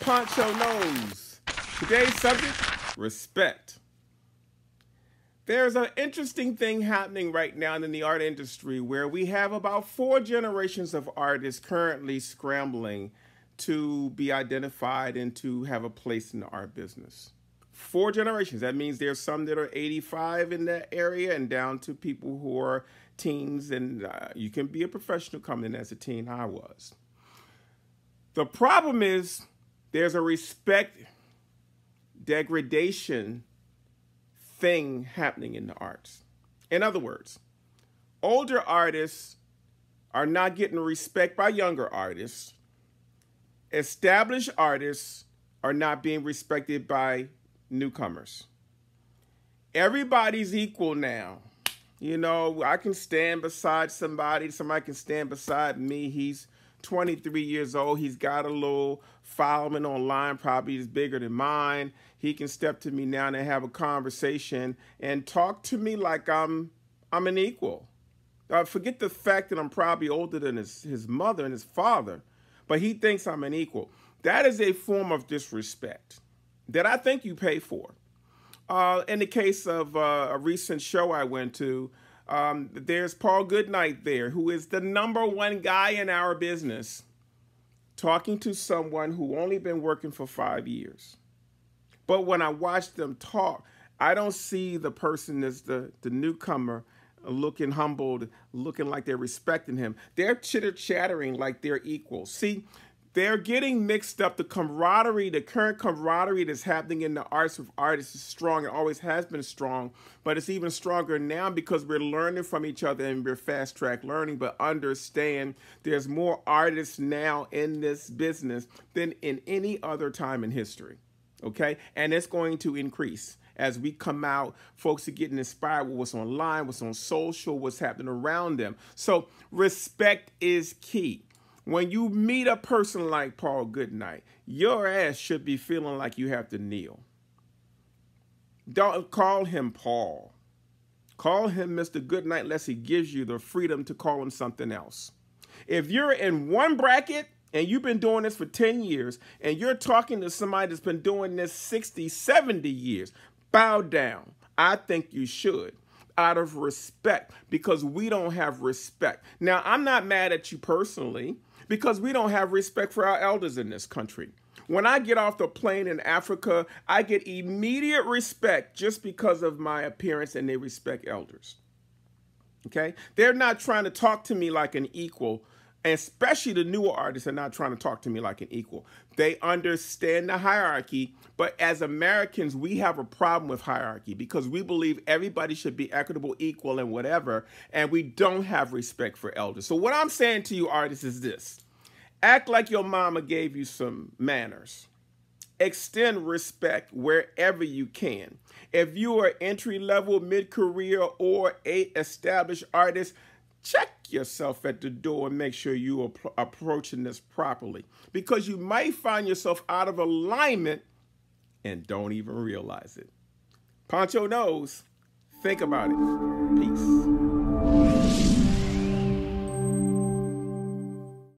Poncho knows. Today's subject, respect. There's an interesting thing happening right now in the art industry where we have about 4 generations of artists currently scrambling to be identified and to have a place in the art business. 4 generations. That means there's some that are 85 in that area and down to people who are teens, and you can be a professional coming in as a teen. I was. The problem is there's a respect degradation thing happening in the arts. In other words, older artists are not getting respect by younger artists. Established artists are not being respected by newcomers. Everybody's equal now. You know, I can stand beside somebody can stand beside me. He's 23 years old. He's got a little following online, probably is bigger than mine. He can step to me now and have a conversation and talk to me like I'm an equal. Forget the fact that I'm probably older than his mother and his father, but he thinks I'm an equal. That is a form of disrespect that I think you pay for. In the case of a recent show I went to, there's Paul Goodnight there, who is the #1 guy in our business, talking to someone who only been working for 5 years. But when I watch them talk, I don't see the person as the newcomer looking humbled, looking like they're respecting him. They're chitter-chattering like they're equal. See, they're getting mixed up. The camaraderie, the current camaraderie that's happening in the arts with artists is strong. It always has been strong, but it's even stronger now because we're learning from each other and we're fast-track learning. But understand, there's more artists now in this business than in any other time in history, okay? And it's going to increase. As we come out, folks are getting inspired with what's online, what's on social, what's happening around them. So respect is key. When you meet a person like Paul Goodnight, your ass should be feeling like you have to kneel. Don't call him Paul. Call him Mr. Goodnight unless he gives you the freedom to call him something else. If you're in one bracket and you've been doing this for 10 years and you're talking to somebody that's been doing this 60, 70 years, bow down. I think you should, out of respect, because we don't have respect. Now, I'm not mad at you personally, because we don't have respect for our elders in this country. When I get off the plane in Africa, I get immediate respect just because of my appearance, and they respect elders. Okay? They're not trying to talk to me like an equal, and especially the newer artists are not trying to talk to me like an equal. They understand the hierarchy, but as Americans, we have a problem with hierarchy because we believe everybody should be equitable, equal, and whatever, and we don't have respect for elders. So what I'm saying to you artists is this. Act like your mama gave you some manners. Extend respect wherever you can. If you are entry-level, mid-career, or a established artist, check yourself at the door and make sure you are approaching this properly, because you might find yourself out of alignment and don't even realize it. Poncho knows. Think about it. Peace.